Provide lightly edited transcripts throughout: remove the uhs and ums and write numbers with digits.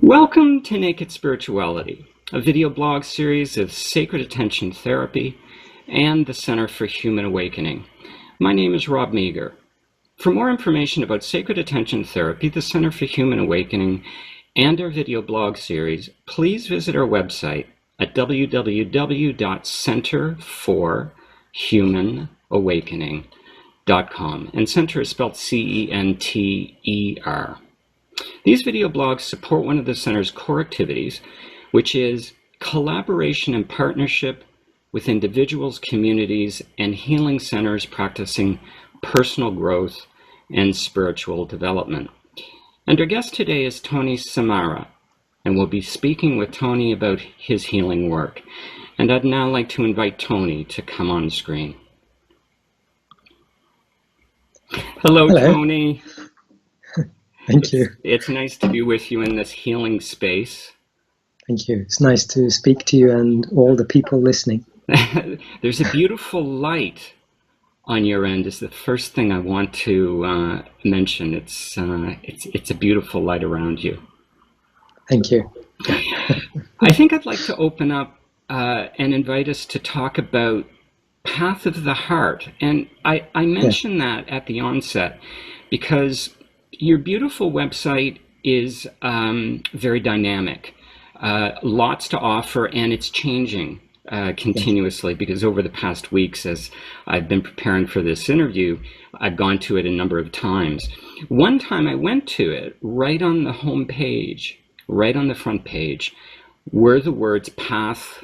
Welcome to Naked Spirituality, a video blog series of sacred attention therapy and the Center for Human Awakening. My name is Rob Meager. For more information about sacred attention therapy, the Center for Human Awakening, and our video blog series, please visit our website at www.centerforhumanawakening.com. And center is spelled C-E-N-T-E-R. These video blogs support one of the Center's core activities, which is collaboration and partnership with individuals, communities, and healing centers practicing personal growth and spiritual development. And our guest today is Tony Samara, and we'll be speaking with Tony about his healing work. And I'd now like to invite Tony to come on screen. Hello. Tony. Thank you. It's nice to be with you in this healing space. Thank you. It's nice to speak to you and all the people listening. There's a beautiful light on your end is the first thing I want to mention. It's a beautiful light around you. Thank you. I think I'd like to open up and invite us to talk about Path of the Heart. And I mention that at the onset because your beautiful website is very dynamic, lots to offer, and it's changing continuously because over the past weeks, as I've been preparing for this interview, I've gone to it a number of times. One time I went to it, right on the home page, right on the front page, were the words Path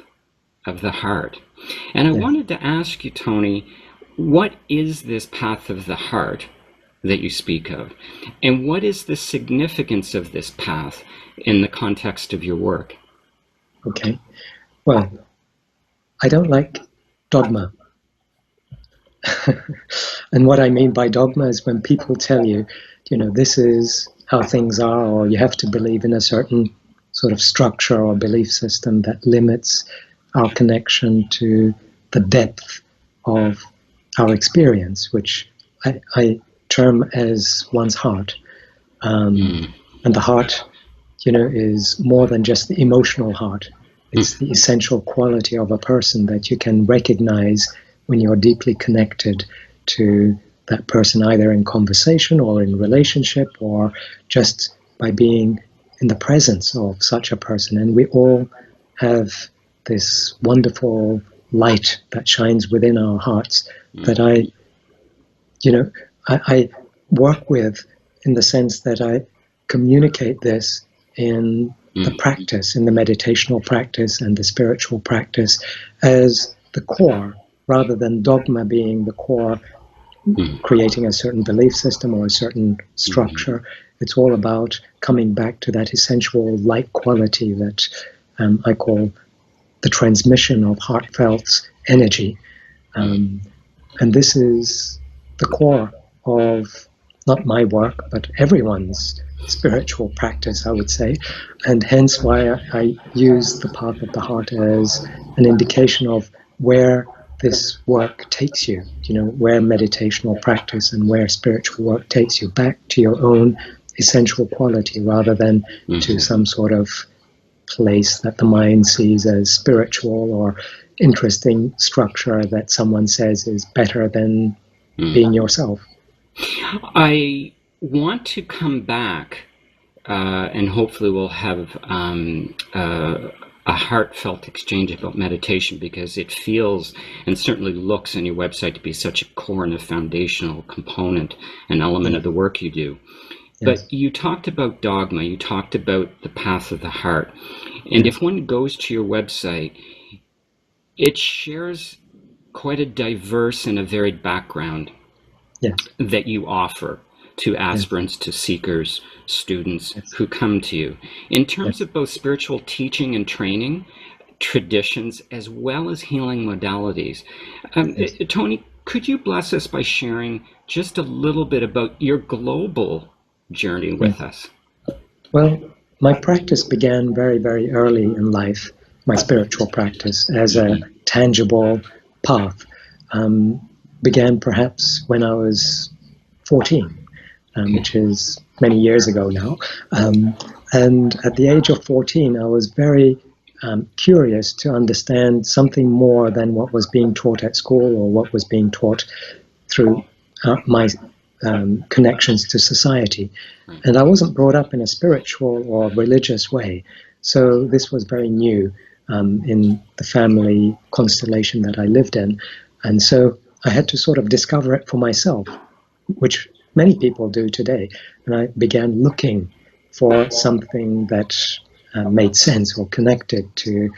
of the Heart. And I wanted to ask you, Tony, what is this Path of the Heart that you speak of? And what is the significance of this path in the context of your work? Okay. Well, I don't like dogma. And what I mean by dogma is when people tell you, this is how things are, or you have to believe in a certain sort of structure or belief system that limits our connection to the depth of our experience, which I term as one's heart. And the heart, is more than just the emotional heart. It's the essential quality of a person that you can recognize when you're deeply connected to that person, either in conversation or in relationship, or just by being in the presence of such a person. And we all have this wonderful light that shines within our hearts that I work with, in the sense that I communicate this in the practice, in the meditational practice and the spiritual practice, as the core, rather than dogma being the core, creating a certain belief system or a certain structure. It's all about coming back to that essential light quality that I call the transmission of heartfelt energy. And this is the core of not my work, but everyone's spiritual practice, I would say. And hence why I use the Path of the Heart as an indication of where this work takes you, where meditational practice and where spiritual work takes you back to your own essential quality, rather than to some sort of place that the mind sees as spiritual or interesting structure that someone says is better than being yourself. I want to come back and hopefully we'll have a heartfelt exchange about meditation, because it feels and certainly looks on your website to be such a core and a foundational component and element of the work you do. Yes. But you talked about dogma, you talked about the Path of the Heart. And if one goes to your website, it shares quite a diverse and a varied background that you offer to aspirants, to seekers, students who come to you. In terms of both spiritual teaching and training, traditions, as well as healing modalities. Tony, could you bless us by sharing just a little bit about your global journey with us? Well, my practice began very, very early in life, my spiritual practice, as a tangible path. Began perhaps when I was 14, which is many years ago now. And at the age of 14, I was very curious to understand something more than what was being taught at school or what was being taught through my connections to society. And I wasn't brought up in a spiritual or religious way, so this was very new in the family constellation that I lived in. And so I had to sort of discover it for myself, which many people do today. And I began looking for something that made sense or connected to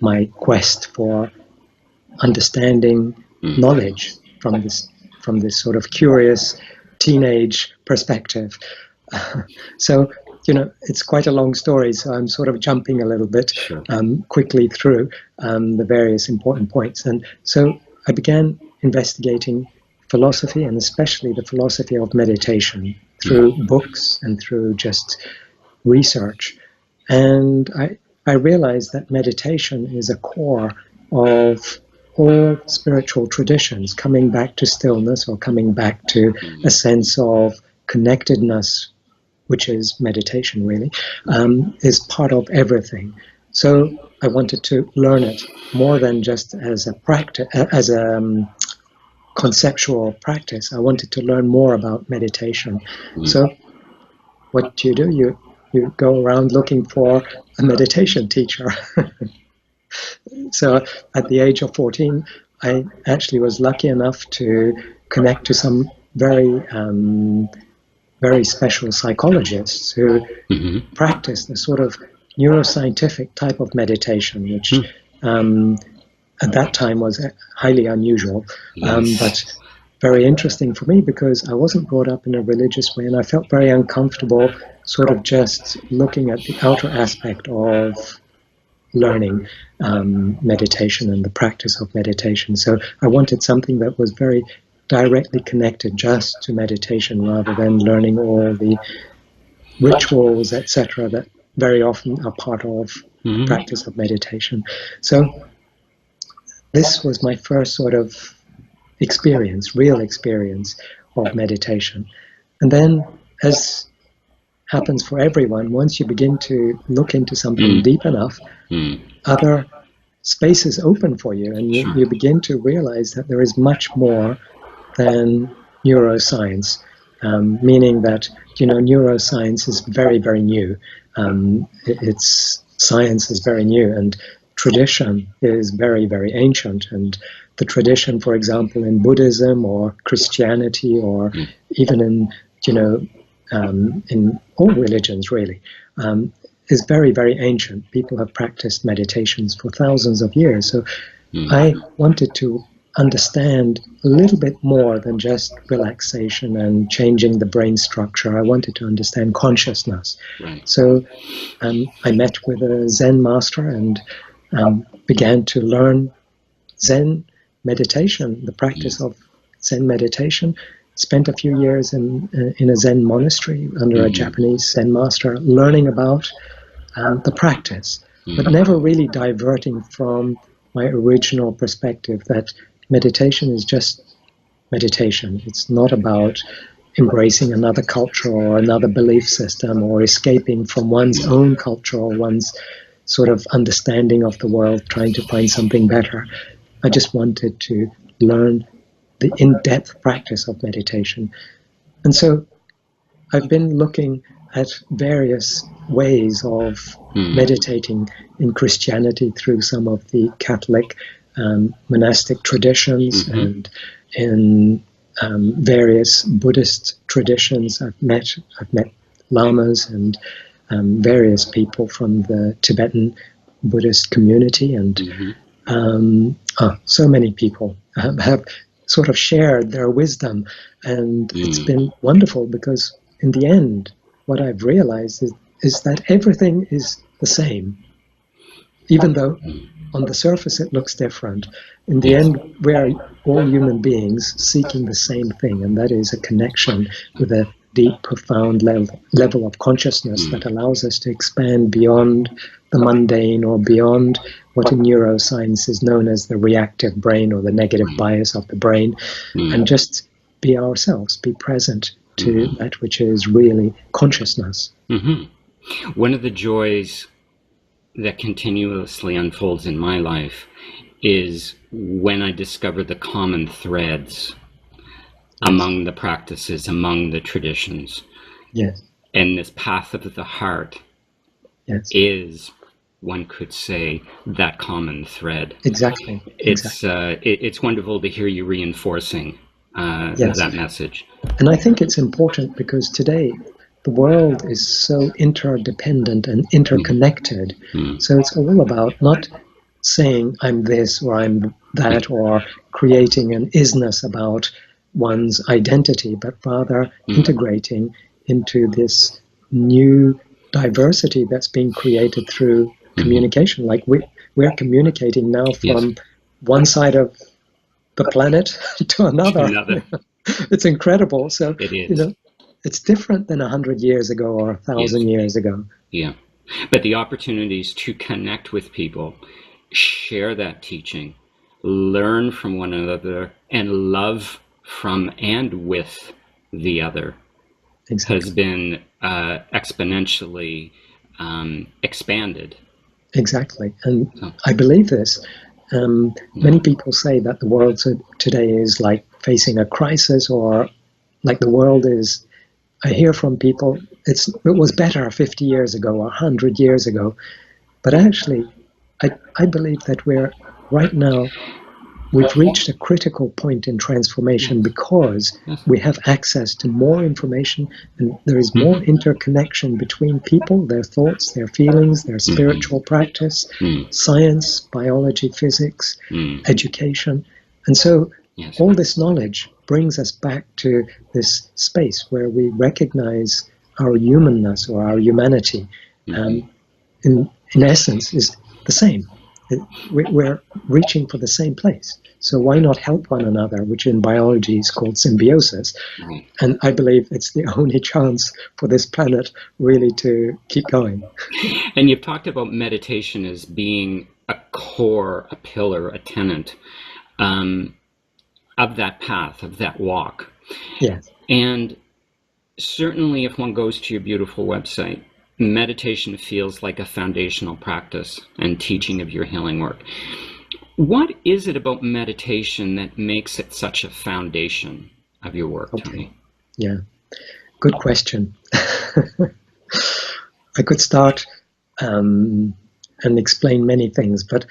my quest for understanding knowledge from this sort of curious teenage perspective. So, it's quite a long story, so I'm sort of jumping a little bit quickly through the various important points. And so I began investigating philosophy, and especially the philosophy of meditation, through books and through just research. And I realized that meditation is a core of all spiritual traditions, coming back to stillness or coming back to a sense of connectedness, which is meditation really, is part of everything. So I wanted to learn it more than just as a practice, as a conceptual practice. I wanted to learn more about meditation. So what do? You go around looking for a meditation teacher. So at the age of 14, I actually was lucky enough to connect to some very special psychologists who practice the sort of neuroscientific type of meditation, which at that time was highly unusual, but very interesting for me because I wasn't brought up in a religious way, and I felt very uncomfortable sort of just looking at the outer aspect of learning meditation and the practice of meditation. So I wanted something that was very directly connected just to meditation rather than learning all the rituals, etc., that very often are part of the practice of meditation. So this was my first sort of experience, real experience of meditation. And then, as happens for everyone, once you begin to look into something deep enough, other spaces open for you, and you begin to realize that there is much more than neuroscience, meaning that, neuroscience is very, very new. Science is very new, and tradition is very, very ancient. And the tradition, for example, in Buddhism or Christianity or even in all religions really, is very, very ancient. People have practiced meditations for thousands of years. So I wanted to understand a little bit more than just relaxation and changing the brain structure. I wanted to understand consciousness. Right. So I met with a Zen master and began to learn Zen meditation, the practice of Zen meditation. Spent a few years in a Zen monastery under a Japanese Zen master, learning about the practice, but never really diverting from my original perspective that meditation is just meditation. It's not about embracing another culture or another belief system or escaping from one's own culture or one's sort of understanding of the world, trying to find something better. I just wanted to learn the in-depth practice of meditation. And so I've been looking at various ways of meditating in Christianity through some of the Catholic monastic traditions and in various Buddhist traditions. I've met lamas and various people from the Tibetan Buddhist community, and so many people have sort of shared their wisdom, and it's been wonderful because in the end what I've realized is that everything is the same, even though on the surface it looks different. In the end, we are all human beings seeking the same thing, and that is a connection with a deep, profound level of consciousness that allows us to expand beyond the mundane or beyond what in neuroscience is known as the reactive brain or the negative bias of the brain, and just be ourselves, be present to that which is really consciousness. One of the joys that continuously unfolds in my life is when I discover the common threads among the practices, among the traditions. Yes. And this path of the heart is, one could say, that common thread. Exactly. It's wonderful to hear you reinforcing that message. And I think it's important because today the world is so interdependent and interconnected. So it's all about not saying I'm this or I'm that, or creating an isness about one's identity, but rather integrating into this new diversity that's being created through communication. Like we're communicating now from one side of the planet to another. It's incredible. So it is. It's different than 100 years ago or 1,000 years ago. Yeah, but the opportunities to connect with people, share that teaching, learn from one another, and love from and with the other has been exponentially expanded. Exactly, and I believe this. Many people say that the world today is like facing a crisis, or like the world is. I hear from people, it was better 50 years ago or 100 years ago. But actually, I believe that right now, we've reached a critical point in transformation because we have access to more information, and there is more interconnection between people, their thoughts, their feelings, their spiritual practice, science, biology, physics, education. And so all this knowledge brings us back to this space where we recognize our humanness or our humanity. In essence, is the same. We're reaching for the same place. So why not help one another, which in biology is called symbiosis? And I believe it's the only chance for this planet really to keep going. And you've talked about meditation as being a core, a pillar, a tenet of that path, of that walk. Yes. And certainly if one goes to your beautiful website, meditation feels like a foundational practice and teaching of your healing work. What is it about meditation that makes it such a foundation of your work, Tony? Yeah, good question. I could start and explain many things, but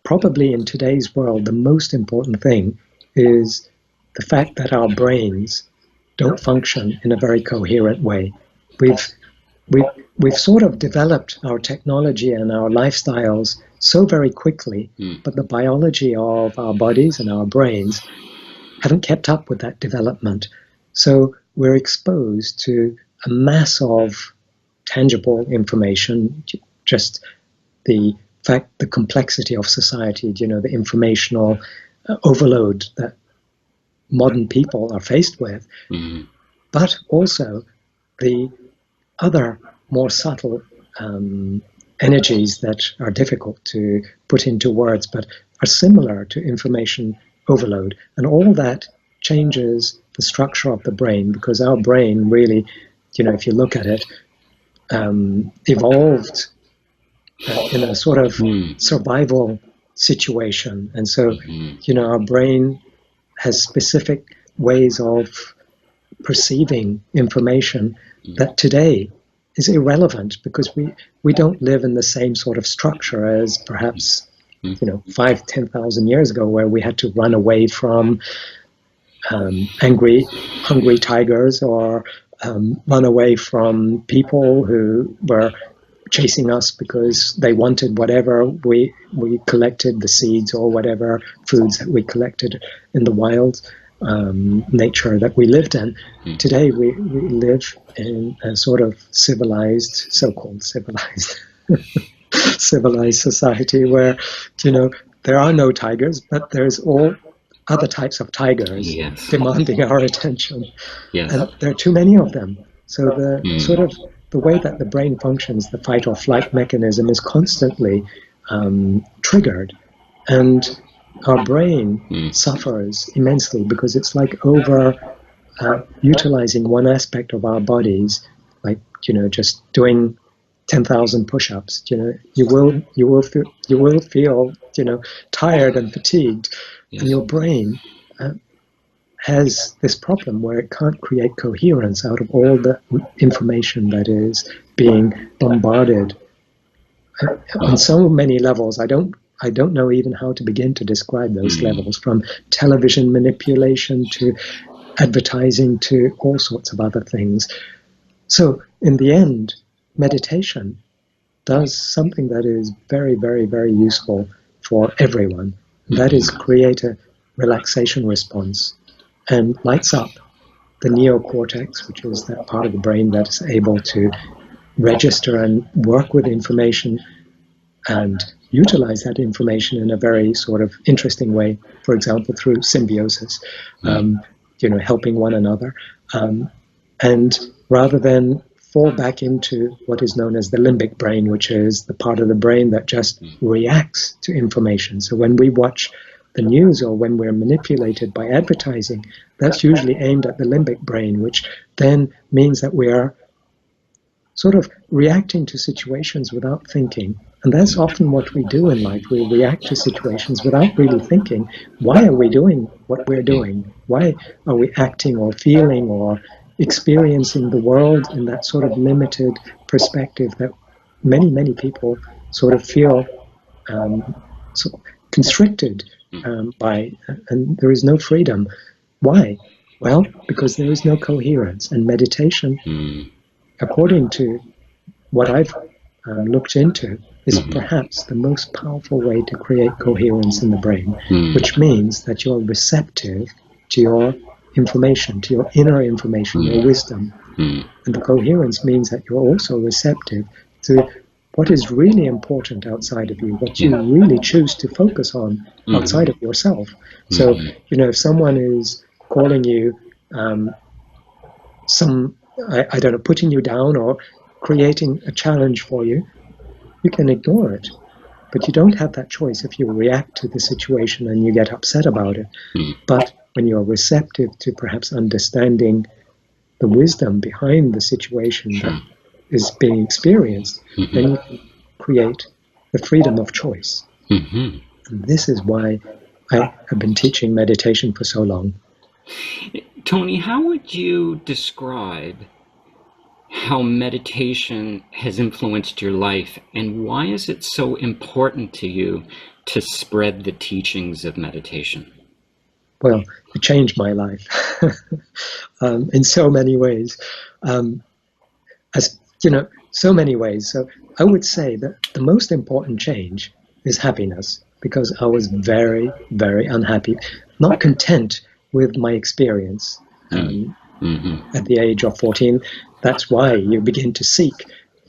probably in today's world, the most important thing is the fact that our brains don't function in a very coherent way. We've sort of developed our technology and our lifestyles so very quickly, but the biology of our bodies and our brains haven't kept up with that development. So we're exposed to a mass of tangible information, just the complexity of society, the informational overload that modern people are faced with, but also the other more subtle energies that are difficult to put into words, but are similar to information overload. And all that changes the structure of the brain, because our brain really, if you look at it, evolved in a sort of survival situation. And so, our brain has specific ways of perceiving information that today is irrelevant, because we don't live in the same sort of structure as perhaps 5,000-10,000 years ago, where we had to run away from hungry tigers, or run away from people who were chasing us because they wanted whatever we collected, the seeds or whatever foods that we collected in the wild nature that we lived in. Today we live in a sort of civilized, so-called civilized civilized society where there are no tigers, but there's all other types of tigers demanding our attention. And there are too many of them. So the way that the brain functions, the fight or flight mechanism, is constantly triggered. And our brain suffers immensely, because it's like over utilizing one aspect of our bodies, like, just doing 10,000 push-ups, you will feel tired and fatigued, Yes. and your brain has this problem where it can't create coherence out of all the information that is being bombarded on so many levels. I don't know even how to begin to describe those levels, from television manipulation to advertising to all sorts of other things. So in the end, meditation does something that is very, very, very useful for everyone. And that is create a relaxation response and lights up the neocortex, which is that part of the brain that is able to register and work with information and utilize that information in a very sort of interesting way, for example, through symbiosis, helping one another. And rather than fall back into what is known as the limbic brain, which is the part of the brain that just reacts to information. So when we watch the news or when we're manipulated by advertising, that's usually aimed at the limbic brain, which then means that we are sort of reacting to situations without thinking. And that's often what we do in life. We react to situations without really thinking, why are we doing what we're doing? Why are we acting or feeling or experiencing the world in that sort of limited perspective that many, many people sort of feel sort of constricted by, and there is no freedom. Why? Well, because there is no coherence. And meditation, according to what I've looked into, is perhaps the most powerful way to create coherence in the brain, which means that you're receptive to your information, to your inner information, your wisdom. And the coherence means that you're also receptive to what is really important outside of you, what you really choose to focus on outside of yourself. So, if someone is calling you I don't know, putting you down or creating a challenge for you, you can ignore it. But you don't have that choice if you react to the situation and you get upset about it. But when you're receptive to perhaps understanding the wisdom behind the situation that is being experienced, then you can create the freedom of choice. And this is why I have been teaching meditation for so long. Tony, how would you describe how meditation has influenced your life, and why is it so important to you to spread the teachings of meditation? Well, it changed my life in so many ways. So many ways. So I would say that the most important change is happiness, because I was very, very unhappy, not content with my experience. At the age of 14, that's why you begin to seek.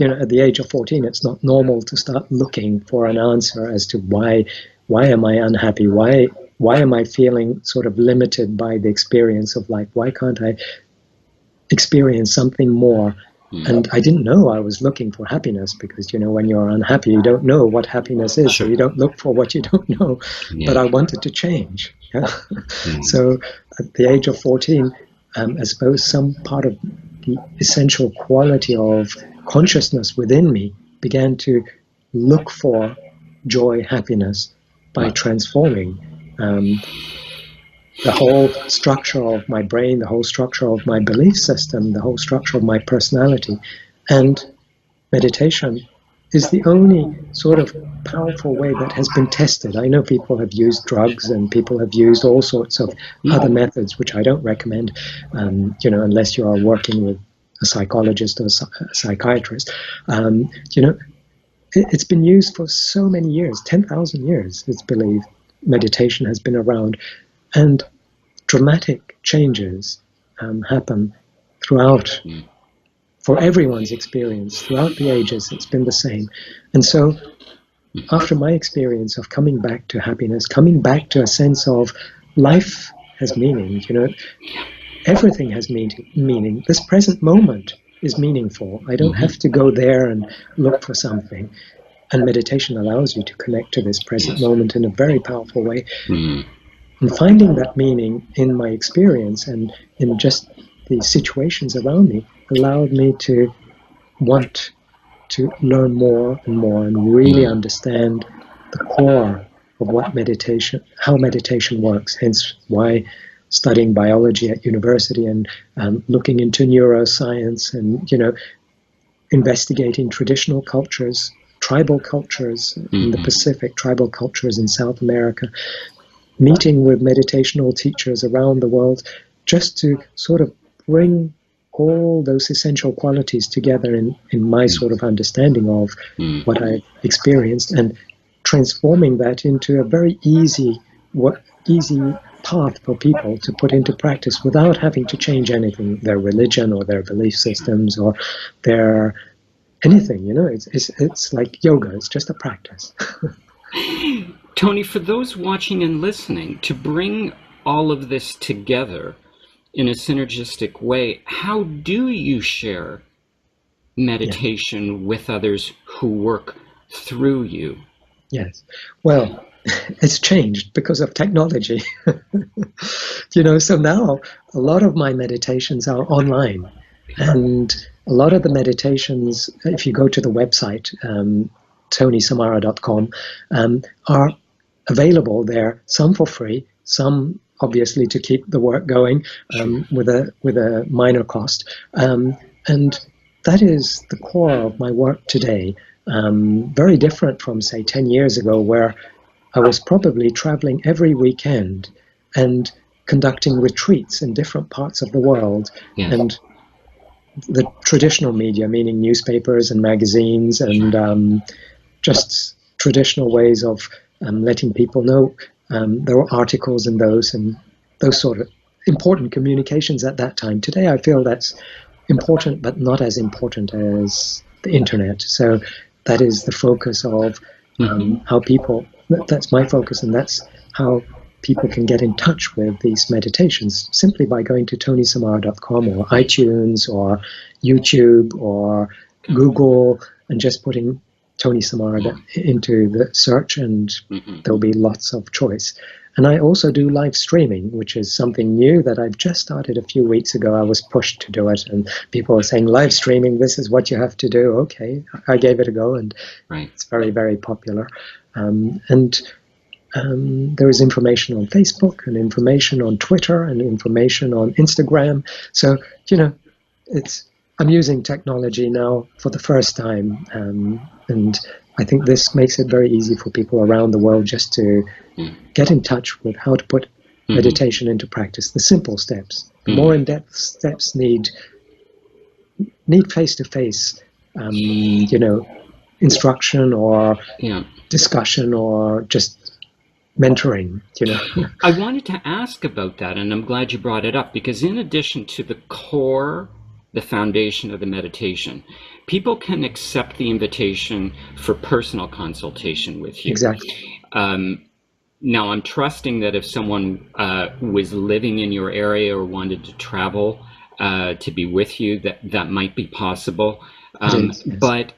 At the age of 14, it's not normal to start looking for an answer as to why am I unhappy? Why am I feeling sort of limited by the experience of life? Why can't I experience something more? And I didn't know I was looking for happiness, because, when you're unhappy, you don't know what happiness is, so you don't look for what you don't know. But I wanted to change. So at the age of 14, I suppose some part of the essential quality of consciousness within me began to look for joy, happiness, by transforming the whole structure of my brain, the whole structure of my belief system, the whole structure of my personality. And meditation is the only sort of powerful way that has been tested. I know people have used drugs and people have used all sorts of other methods, which I don't recommend, unless you are working with a psychologist or a psychiatrist. It's been used for so many years, 10,000 years, it's believed. Meditation has been around, and dramatic changes happen throughout, for everyone's experience, throughout the ages. It's been the same. And so after my experience of coming back to happiness, coming back to a sense of life has meaning, everything has meaning. This present moment is meaningful. I don't have to go there and look for something. And meditation allows you to connect to this present moment in a very powerful way. And finding that meaning in my experience and in just the situations around me allowed me to want to learn more and more and really understand the core of what meditation, how meditation works. Hence why studying biology at university and looking into neuroscience and, investigating traditional cultures, tribal cultures in the Pacific, tribal cultures in South America, meeting with meditational teachers around the world, just to sort of bring all those essential qualities together in my sort of understanding of what I experienced, and transforming that into a very easy path for people to put into practice without having to change anything, their religion or their belief systems or their anything. It's like yoga. It's just a practice. Tony, for those watching and listening, to bring all of this together in a synergistic way, how do you share meditation with others who work through you? Yes. Well, it's changed because of technology. So now a lot of my meditations are online. And a lot of the meditations, if you go to the website, tonysamara.com, are available there, some for free, some obviously to keep the work going with a minor cost. And that is the core of my work today. Very different from, say, 10 years ago, where I was probably traveling every weekend and conducting retreats in different parts of the world. Yes. And the traditional media, meaning newspapers and magazines and just traditional ways of letting people know. There were articles in those and those sort of important communications at that time. Today I feel that's important, but not as important as the internet. So that is the focus of how people, that's my focus, and that's how people can get in touch with these meditations simply by going to tonysamara.com or iTunes or YouTube or Google and just putting Tony Samara into the search, and there'll be lots of choice. And I also do live streaming, which is something new that I've just started a few weeks ago. I was pushed to do it, and people were saying, live streaming, this is what you have to do. Okay, I gave it a go, and it's very, very popular. There is information on Facebook and information on Twitter and information on Instagram. So, I'm using technology now for the first time, and I think this makes it very easy for people around the world just to get in touch with how to put meditation into practice. The simple steps. The more in-depth steps need face-to-face, instruction or discussion or just mentoring. I wanted to ask about that, and I'm glad you brought it up, because in addition to the core, the foundation of the meditation, people can accept the invitation for personal consultation with you. Exactly. Now, I'm trusting that if someone was living in your area or wanted to travel to be with you, that might be possible. Yes. But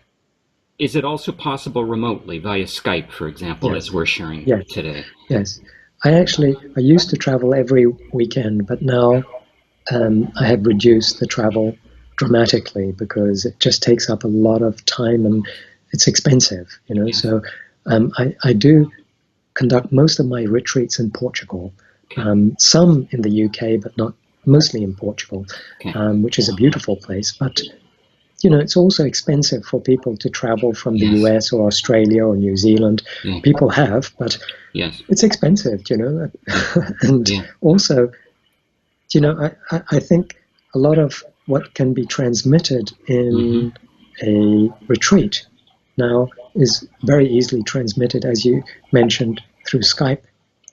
is it also possible remotely via Skype, for example, as we're sharing today? Yes. I used to travel every weekend, but now I have reduced the travel dramatically because it just takes up a lot of time and it's expensive, So I do conduct most of my retreats in Portugal, some in the UK, but not mostly in Portugal, which is a beautiful place. But it's also expensive for people to travel from the US or Australia or New Zealand. People have, but it's expensive, and also, I think a lot of what can be transmitted in a retreat now is very easily transmitted, as you mentioned, through Skype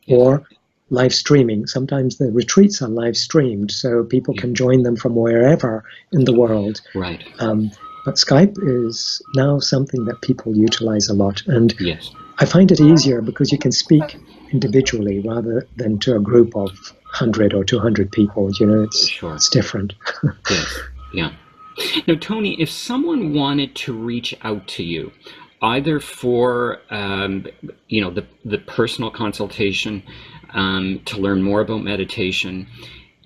or live streaming. Sometimes the retreats are live streamed, so people can join them from wherever in the world. Right. But Skype is now something that people utilize a lot. And I find it easier because you can speak individually rather than to a group of 100 or 200 people. It's different. Now, Tony, if someone wanted to reach out to you, either for the personal consultation, to learn more about meditation,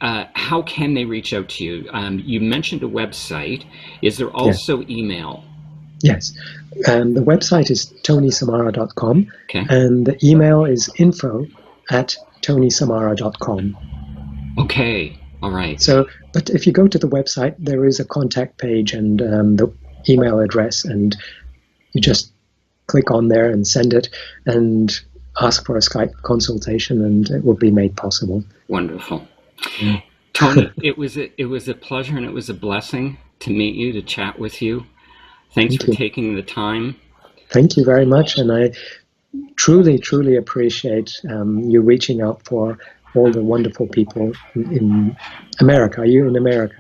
how can they reach out to you? You mentioned a website. Is there also email? Yes. The website is tonysamara.com, Okay. and the email is info@tonysamara.com. Okay. All right. So, but if you go to the website, there is a contact page and the email address, and you just click on there and send it and ask for a Skype consultation, and it will be made possible. Wonderful. Yeah. Tony, it was a pleasure and it was a blessing to meet you, to chat with you. Thanks for taking the time. Thank you very much, and I truly, truly appreciate you reaching out for all the wonderful people in America. Are you in America?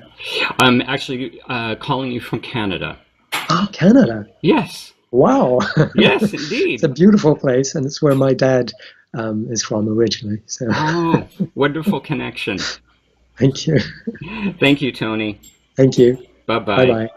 I'm actually calling you from Canada. Oh, Canada. Yes. Wow. Yes, indeed. It's a beautiful place, and it's where my dad is from originally. So. Oh, wonderful connection. Thank you. Thank you, Tony. Thank you. Bye-bye. Bye-bye.